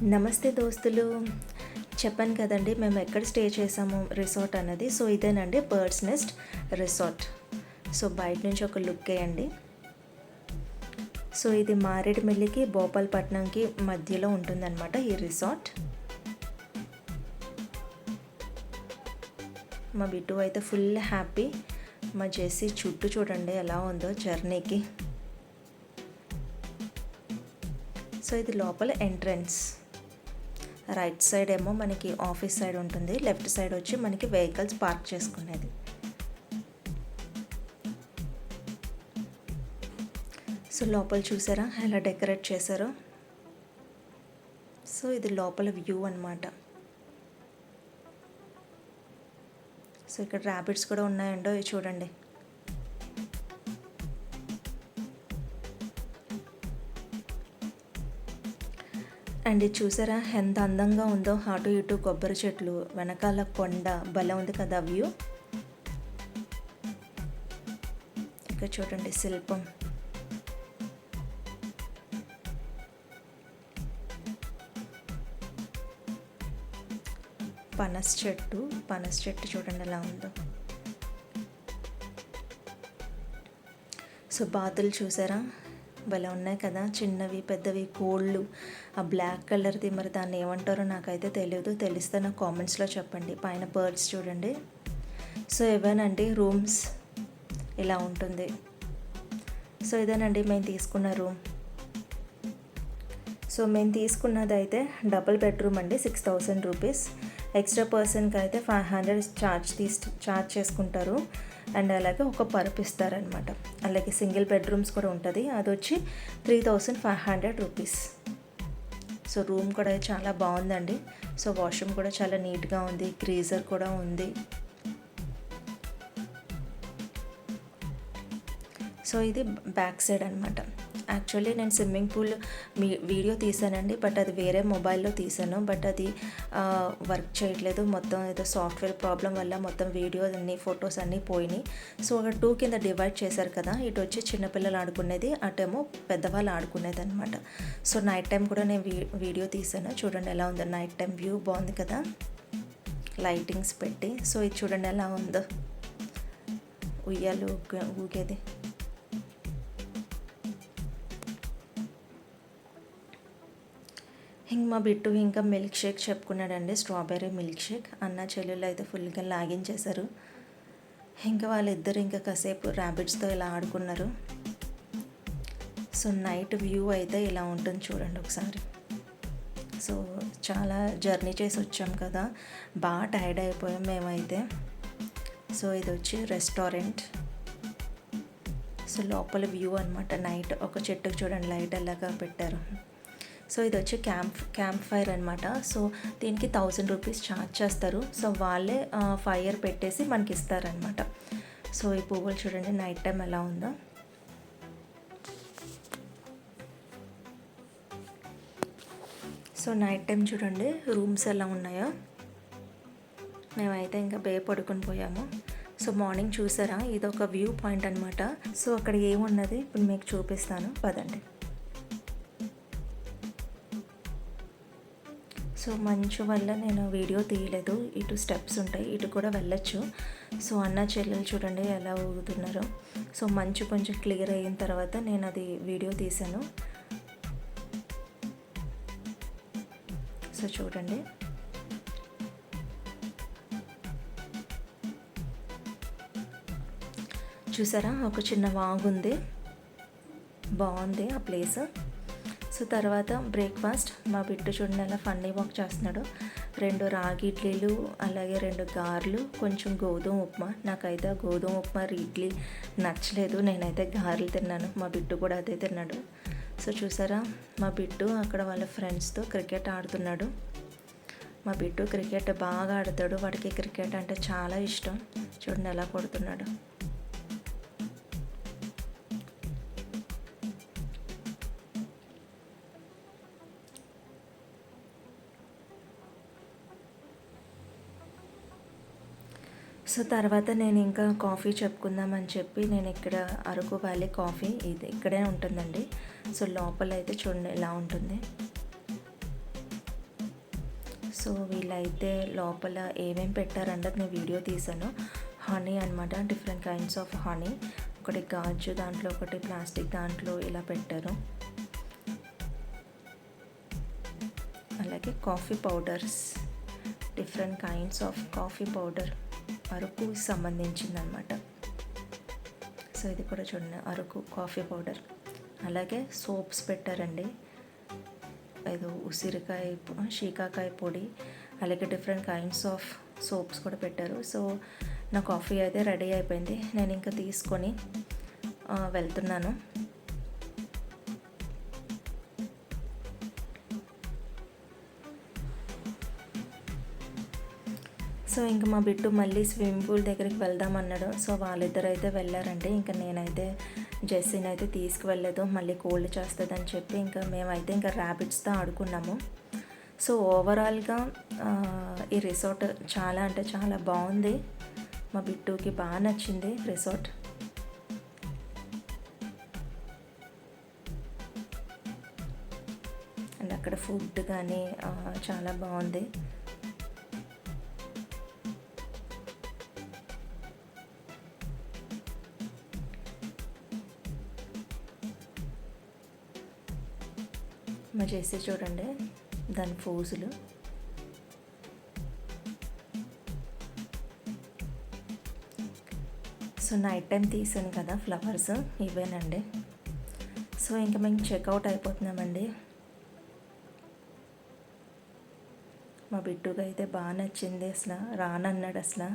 నమస్తే దోస్తులు. చెప్పాను కదండి మేము ఎక్కడ స్టే చేసాము రిసార్ట్ అన్నది. సో ఇదేనండి బర్డ్స్ నెస్ట్ రిసార్ట్. సో బయట నుంచి ఒక లుక్ వేయండి. సో ఇది మారేడుమిల్లికి భోపాల్పట్నంకి మధ్యలో ఉంటుందన్నమాట ఈ రిసార్ట్. మా బిట్టు అయితే ఫుల్ హ్యాపీ. మా జెస్సీ చుట్టూ చూడండి ఎలా ఉందో జర్నీకి. సో ఇది లోపల ఎంట్రన్స్. రైట్ సైడ్ ఏమో మనకి ఆఫీస్ సైడ్ ఉంటుంది, లెఫ్ట్ సైడ్ వచ్చి మనకి వెహికల్స్ పార్క్ చేసుకునేది. సో లోపల చూసారా ఎలా డెకరేట్ చేశారో. సో ఇది లోపల వ్యూ అన్నమాట. సో ఇక్కడ ర్యాబిట్స్ కూడా ఉన్నాయండో చూడండి. అండ్ ఇది చూసారా ఎంత అందంగా ఉందో. అటు ఇటు కొబ్బరి చెట్లు, వెనకాల కొండ, భలే ఉంది కదా వ్యూ. ఇక్కడ చూడండి శిల్పం. పనస చెట్టు చూడండి ఎలా ఉందో. సో బాతులు చూసారా భలే ఉన్నాయి కదా, చిన్నవి పెద్దవి కోళ్ళు. ఆ బ్లాక్ కలర్ది మరి దాన్ని ఏమంటారో నాకైతే తెలియదు, తెలిస్తే నాకు కామెంట్స్లో చెప్పండి. పైన బర్డ్స్ చూడండి. సో ఇవేనండి రూమ్స్, ఇలా ఉంటుంది. సో ఇదేనండి మేము తీసుకున్న రూమ్. సో మేము తీసుకున్నది అయితే డబుల్ బెడ్రూమ్ అండి, 6000 రూపీస్. ఎక్స్ట్రా పర్సన్కి అయితే 500 ఛార్జ్ చేసుకుంటారు. అండ్ అలాగే ఒక పరుపు ఇస్తారనమాట. అలాగే సింగిల్ బెడ్రూమ్స్ కూడా ఉంటుంది, అది వచ్చి 3500 రూపీస్. సో రూమ్ కూడా చాలా బాగుందండి. సో వాష్రూమ్ కూడా చాలా నీట్గా ఉంది, గ్రీజర్ కూడా ఉంది. సో ఇది బ్యాక్ సైడ్ అనమాట. యాక్చువల్లీ నేను స్విమ్మింగ్ పూల్ వీడియో తీసానండి, బట్ అది వేరే మొబైల్లో తీసాను. బట్ అది వర్క్ చేయట్లేదు, మొత్తం ఏదో సాఫ్ట్వేర్ ప్రాబ్లం వల్ల మొత్తం వీడియో అన్ని ఫొటోస్ అన్నీ పోయినాయి. సో అక్కడ 2 కింద డివైడ్ చేశారు కదా, ఇటు వచ్చి చిన్నపిల్లలు ఆడుకునేది, అటేమో పెద్దవాళ్ళు ఆడుకునేది అనమాట. సో నైట్ టైం కూడా నేను వీడియో తీసాను. చూడండి ఎలా ఉందో, నైట్ టైం వ్యూ బాగుంది కదా లైటింగ్స్ పెట్టి. సో ఇది చూడండి ఎలా ఉందో, ఉయ్యాలు ఊగేది. ఇంక మా బిట్టు ఇంకా మిల్క్ షేక్ చెప్పుకున్నాడండి, స్ట్రాబెర్రీ మిల్క్ షేక్. అన్న చెల్లెళ్ళు అయితే ఫుల్గా లాగించేశారు. ఇంకా వాళ్ళిద్దరు ఇంకా కాసేపు ర్యాబిట్స్తో ఇలా ఆడుకున్నారు. సో నైట్ వ్యూ అయితే ఇలా ఉంటుంది చూడండి ఒకసారి. సో చాలా జర్నీ చేసి వచ్చాం కదా, బాగా టైర్డ్ అయిపోయాం మేమైతే. సో ఇది వచ్చి రెస్టారెంట్. సో లోపల వ్యూ అనమాట. నైట్ ఒక చెట్టుకు చూడండి లైట్ ఎలాగా పెట్టారు. సో ఇది వచ్చి క్యాంప్ ఫైర్ అనమాట. సో దీనికి 1000 రూపీస్ ఛార్జ్ చేస్తారు. సో వాళ్ళే ఫైర్ పెట్టేసి మనకి ఇస్తారనమాట. సో ఈ పువ్వులు చూడండి నైట్ టైం ఎలా ఉందో. సో నైట్ టైం చూడండి రూమ్స్ ఎలా ఉన్నాయో. మేమైతే ఇంకా పడుకొని పోయాము. సో మార్నింగ్ చూసారా, ఇది ఒక వ్యూ పాయింట్ అనమాట. సో అక్కడ ఏమున్నది ఇప్పుడు మీకు చూపిస్తాను పదండి. సో మంచు వల్ల నేను వీడియో తీయలేదు. ఇటు స్టెప్స్ ఉంటాయి, ఇటు కూడా వెళ్ళొచ్చు. సో అన్న చెల్లెలు చూడండి ఎలా ఊగుతున్నారో. సో మంచు కొంచెం క్లియర్ అయిన తర్వాత నేను అది వీడియో తీశాను. సో చూడండి చూసారా, ఒక చిన్న వాగుంది, బాగుంది ఆ ప్లేస్. సో తర్వాత బ్రేక్ఫాస్ట్. మా బిట్టు చూడండి అలా ఫన్నీ వాక్ చేస్తున్నాడు. 2 రాగి ఇడ్లీలు, అలాగే 2 గారెలు, కొంచెం గోధుమ ఉప్మా. నాకైతే గోధుమ ఉప్మా ఇడ్లీ నచ్చలేదు, నేనైతే గారెలు తిన్నాను. మా బిట్టు కూడా అదే తిన్నాడు. సో చూసారా మా బిట్టు అక్కడ వాళ్ళ ఫ్రెండ్స్తో క్రికెట్ ఆడుతున్నాడు. మా బిట్టు క్రికెట్ బాగా ఆడతాడు, వాడికి క్రికెట్ అంటే చాలా ఇష్టం. చూడండి ఎలా కొడుతున్నాడు. సో తర్వాత నేను ఇంకా కాఫీ చెప్పుకుందామని చెప్పి నేను ఇక్కడ అరకు వ్యాలీ కాఫీ ఇది ఇక్కడే ఉంటుందండి. సో లోపల అయితే చూడండి ఎలా ఉంటుంది. సో వీళ్ళైతే లోపల ఏమేమి పెట్టారన్నది నేను వీడియో తీసాను. హనీ అనమాట, డిఫరెంట్ కైండ్స్ ఆఫ్ హనీ. ఒకటి గాజు దాంట్లో, ఒకటి ప్లాస్టిక్ దాంట్లో ఇలా పెట్టారు. అలాగే coffee powders, different kinds of coffee powder Araku సంబంధించిందనమాట. సో ఇది కూడా చూడండి, అరకు కాఫీ పౌడర్. అలాగే సోప్స్ పెట్టారండి, ఏదో ఉసిరికాయ, షీకాకాయ పొడి, అలాగే డిఫరెంట్ కైండ్స్ ఆఫ్ సోప్స్ కూడా పెట్టారు. సో నా కాఫీ అయితే రెడీ అయిపోయింది, నేను ఇంకా తీసుకొని వెళ్తున్నాను. సో ఇంకా మా బిట్టు మళ్ళీ స్విమ్మింగ్ పూల్ దగ్గరికి వెళ్దామన్నాడు. సో వాళ్ళిద్దరు అయితే వెళ్ళారండి. ఇంకా నేనైతే జెస్సీని అయితే తీసుకువెళ్ళలేదు, మళ్ళీ కోల్డ్ చేస్తుందని చెప్పి ఇంకా మేమైతే ఇంకా ర్యాబిట్స్తో ఆడుకున్నాము. సో ఓవరాల్గా ఈ రిసార్ట్ చాలా అంటే చాలా బాగుంది, మా బిట్టుకి బాగా నచ్చింది రిసార్ట్. అండ్ అక్కడ ఫుడ్ కానీ చాలా బాగుంది. మా చేసి చూడండి దాని ఫోజులు. సో నైట్ టైం తీసాను కదా ఫ్లవర్స్, ఇవేనండి. సో ఇంకా మేము చెక్అవుట్ అయిపోతున్నామండి. మా బిట్టుగా అయితే బాగా నచ్చింది, అసలు రానన్నాడు అసలు.